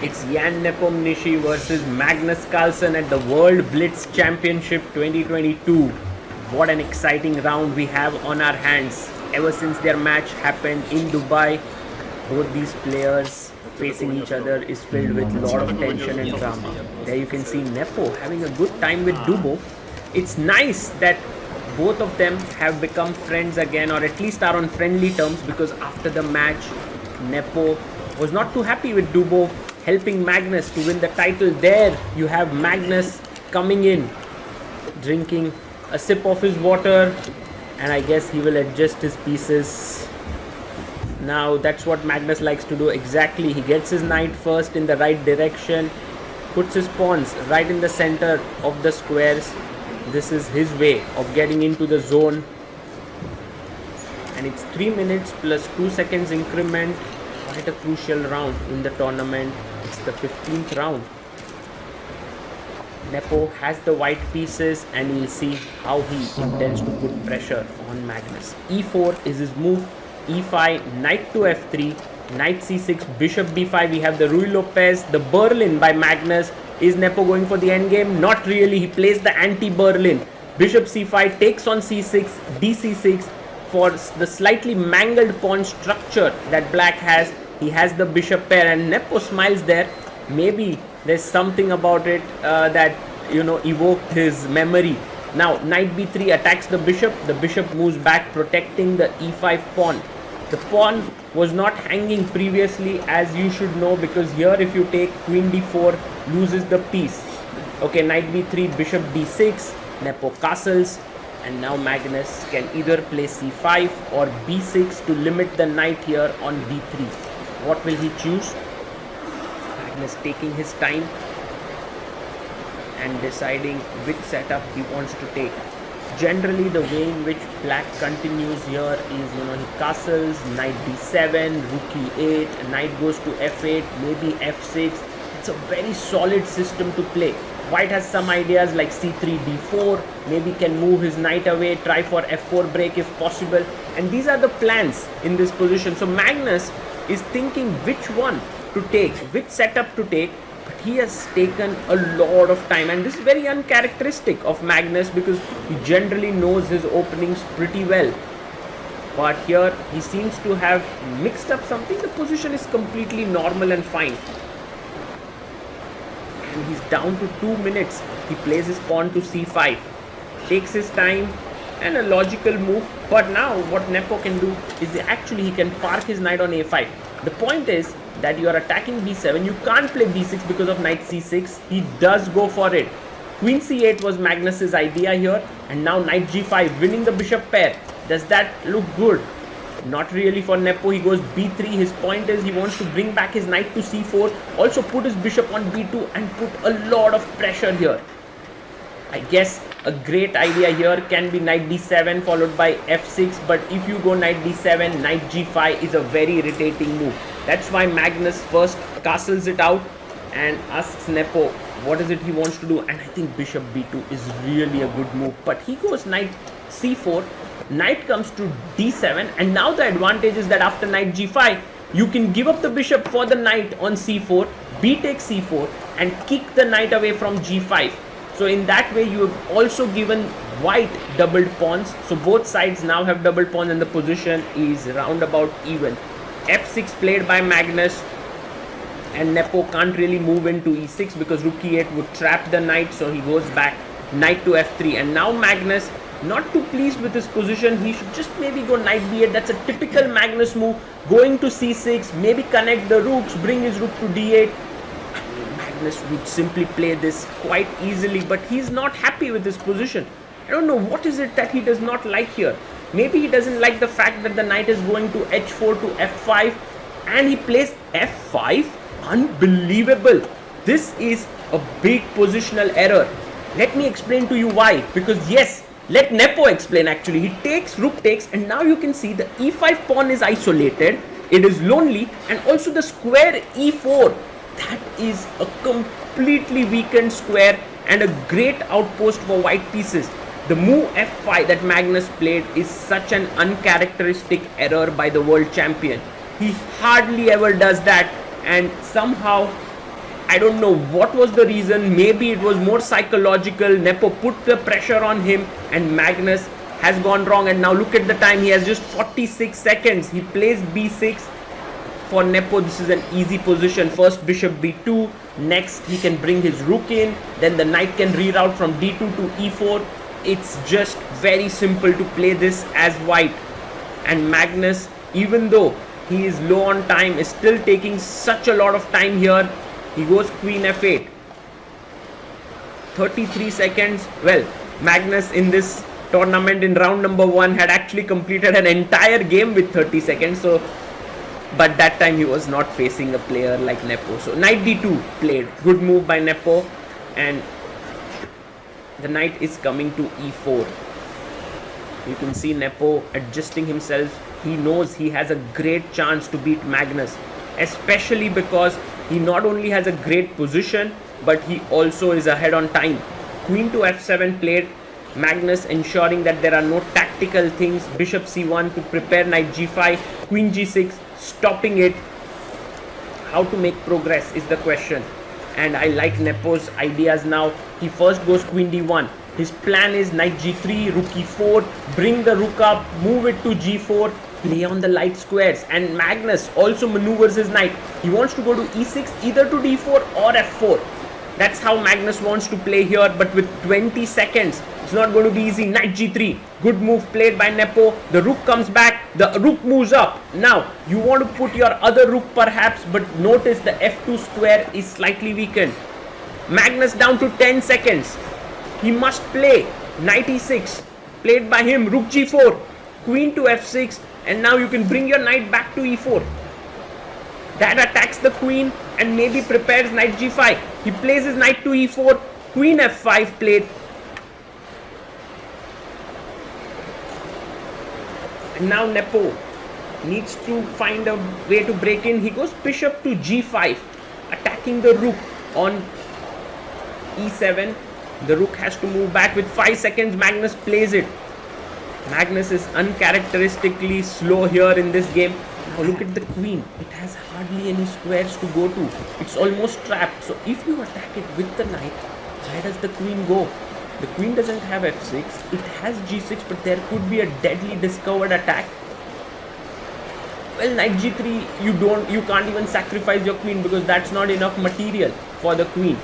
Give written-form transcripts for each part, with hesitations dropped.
It's Ian Nepomniachtchi versus Magnus Carlsen at the World Blitz Championship 2022. What an exciting round we have on our hands. Ever since their match happened in Dubai, both these players facing each other is filled with a lot of tension and drama. There you can see Nepo having a good time with Dubov. It's nice that both of them have become friends again, or at least are on friendly terms, because after the match, Nepo was not too happy with Dubov helping Magnus to win the title. There you have Magnus coming in, drinking a sip of his water, and I guess he will adjust his pieces. Now that's what Magnus likes to do exactly. He gets his knight first in the right direction, puts his pawns right in the center of the squares. This is his way of getting into the zone, and it's 3 minutes plus 2 seconds increment. Quite a crucial round in the tournament. It's the 15th round. Nepo has the white pieces, and you'll see how he intends to put pressure on Magnus. E4 is his move. E5, knight to F3, knight C6, bishop B5. We have the Ruy Lopez, the Berlin by Magnus. Is Nepo going for the endgame? Not really. He plays the anti-Berlin. Bishop C5 takes on C6, DC6 for the slightly mangled pawn structure that black has. He has the bishop pair, and Nepo smiles there. Maybe there's something about it that evoked his memory. Now knight b3 attacks the bishop. The bishop moves back, protecting the e5 pawn. The pawn was not hanging previously, as you should know, because here if you take queen d4, loses the piece. Okay, knight b3, bishop d6, Nepo castles, and now Magnus can either play c5 or b6 to limit the knight here on b3. What will he choose? Magnus taking his time and deciding which setup he wants to take. Generally, the way in which black continues here is, he castles, knight d7, rook e8, knight goes to f8, maybe f6. It's a very solid system to play. White has some ideas like c3, d4, maybe can move his knight away, try for f4 break if possible. And these are the plans in this position. So Magnus is thinking which one to take, which setup to take. But he has taken a lot of time, and this is very uncharacteristic of Magnus because he generally knows his openings pretty well. But here he seems to have mixed up something. The position is completely normal and fine. And he's down to 2 minutes. He plays his pawn to c5, takes his time, and a logical move. But now what Nepo can do is he can park his knight on a5. The point is that you are attacking b7. You can't play b6 because of knight c6. He does go for it. Queen c8 was Magnus's idea here, and now knight g5, winning the bishop pair. Does that look good? Not really for Nepo. He goes b3. His point is he wants to bring back his knight to c4, also put his bishop on b2 and put a lot of pressure here. I guess a great idea here can be knight d7 followed by f6, but if you go knight d7, knight g5 is a very irritating move. That's why Magnus first castles it out and asks Nepo what is it he wants to do, and I think bishop b2 is really a good move. But he goes knight c4, knight comes to d7, and now the advantage is that after knight g5, you can give up the bishop for the knight on c4, b takes c4, and kick the knight away from g5. So in that way you have also given white doubled pawns. So both sides now have double pawns, and the position is roundabout even. f6 played by Magnus, and Nepo can't really move into e6 because rook e8 would trap the knight, so he goes back knight to f3. And now Magnus, not too pleased with his position, he should just maybe go knight b8. That's a typical Magnus move, going to c6, maybe connect the rooks, bring his rook to d8. Magnus would simply play this quite easily, but he's not happy with this position. I don't know what is it that he does not like here. Maybe he doesn't like the fact that the knight is going to h4 to f5, and he plays f5. Unbelievable. This is a big positional error. Let me explain to you why. Because yes, let Nepo explain actually. He takes, rook takes, and now you can see the e5 pawn is isolated. It is lonely, and also the square e4. That is a completely weakened square and a great outpost for white pieces. The move f5 that Magnus played is such an uncharacteristic error by the world champion. He hardly ever does that, and somehow I don't know what was the reason. Maybe it was more psychological. Nepo put the pressure on him and Magnus has gone wrong. And now look at the time. He has just 46 seconds. He plays b6. For Nepo, this is an easy position. First bishop b2. Next, he can bring his rook in. Then the knight can reroute from d2 to e4. It's just very simple to play this as white. And Magnus, even though he is low on time, is still taking such a lot of time here. He goes queen f8. 33 seconds. Well, Magnus in this tournament in round number 1 had actually completed an entire game with 30 seconds. So, but that time he was not facing a player like Nepo. So knight d2 played. Good move by Nepo. And the knight is coming to e4. You can see Nepo adjusting himself. He knows he has a great chance to beat Magnus, especially because he not only has a great position, but he also is ahead on time. Queen to f7 played. Magnus ensuring that there are no tactical things. Bishop c1 to prepare knight g5. Queen g6, stopping it. How to make progress is the question. And I like Nepo's ideas now. He first goes queen d1. His plan is knight g3, rook e4, bring the rook up, move it to g4, play on the light squares. And Magnus also maneuvers his knight. He wants to go to e6, either to d4 or f4. That's how Magnus wants to play here, but with 20 seconds, it's not going to be easy. Knight g3, good move played by Nepo. The rook comes back, the rook moves up. Now, you want to put your other rook perhaps, but notice the f2 square is slightly weakened. Magnus down to 10 seconds. He must play knight e6, played by him, rook g4, queen to f6, and now you can bring your knight back to e4. That attacks the queen and maybe prepares knight g5. He plays his knight to e4, queen f5 played. And now Nepo needs to find a way to break in. He goes bishop to g5, attacking the rook on e7. The rook has to move back. With 5 seconds, Magnus plays it. Magnus is uncharacteristically slow here in this game. Now look at the queen. It has hardly any squares to go to. It's almost trapped. So if you attack it with the knight, where does the queen go? The queen doesn't have f6. It has g6, but there could be a deadly discovered attack. Well, knight g3, you can't even sacrifice your queen because that's not enough material for the queen.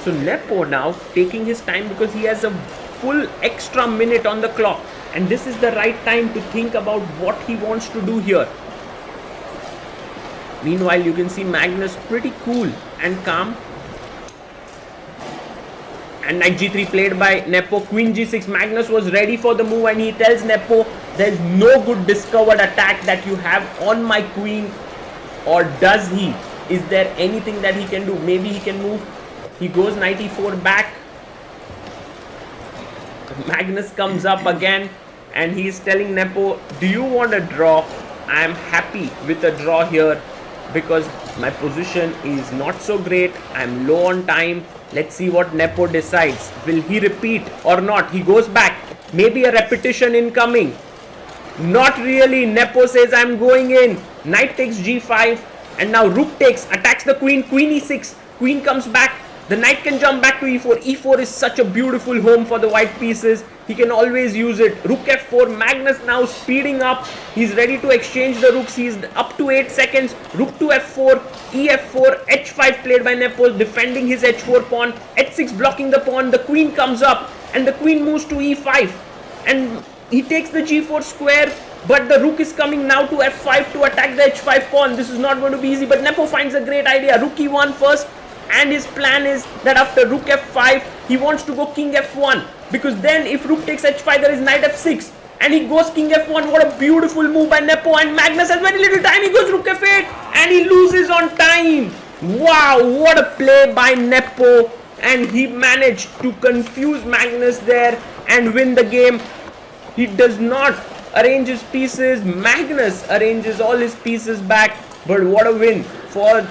So Nepo now taking his time because he has a full extra minute on the clock. And this is the right time to think about what he wants to do here. Meanwhile, you can see Magnus pretty cool and calm. And knight g3 played by Nepo. Queen g6. Magnus was ready for the move and he tells Nepo, there's no good discovered attack that you have on my queen. Or does he? Is there anything that he can do? Maybe he can move. He goes knight e4 back. Magnus comes up again and he is telling Nepo, do you want a draw? I am happy with a draw here because my position is not so great. I am low on time. Let's see what Nepo decides. Will he repeat or not? He goes back. Maybe a repetition incoming. Not really. Nepo says, I'm going in. Knight takes g5 and now rook takes, attacks the queen. Queen e6. Queen comes back. The knight can jump back to e4. e4 is such a beautiful home for the white pieces. He can always use it. Rook f4. Magnus now speeding up. He's ready to exchange the rooks. He's up to 8 seconds. Rook to f4. ef4. h5 played by Nepo, defending his h4 pawn. h6 blocking the pawn. The queen comes up and the queen moves to e5. And he takes the g4 square. But the rook is coming now to f5 to attack the h5 pawn. This is not going to be easy. But Nepo finds a great idea. Rook e1 first. And his plan is that after rook f5, he wants to go king f1. Because then if rook takes h5, there is knight f6. And he goes king f1. What a beautiful move by Nepo. And Magnus has very little time. He goes rook f8. And he loses on time. Wow, what a play by Nepo. And he managed to confuse Magnus there and win the game. He does not arrange his pieces. Magnus arranges all his pieces back. But what a win for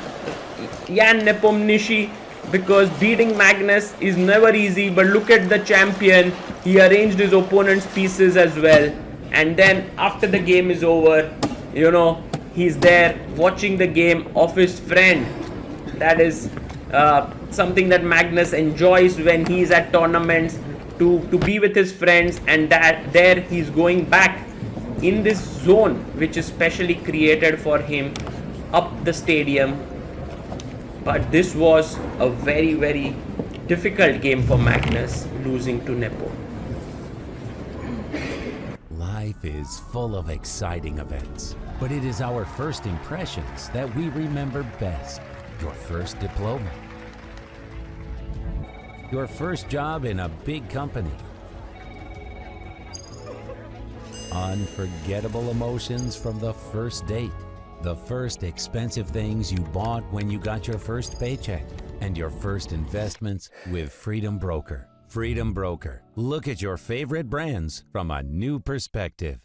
Ian Nepomniachtchi, because beating Magnus is never easy. But look at the champion. He arranged his opponent's pieces as well. And then after the game is over, he's there watching the game of his friend. That is something that Magnus enjoys when he's at tournaments, to be with his friends, and that there he's going back in this zone which is specially created for him up the stadium. But this was a very, very difficult game for Magnus, losing to Nepo. Life is full of exciting events, but it is our first impressions that we remember best. Your first diploma, your first job in a big company, unforgettable emotions from the first date, the first expensive things you bought when you got your first paycheck, and your first investments with Freedom Broker. Freedom Broker. Look at your favorite brands from a new perspective.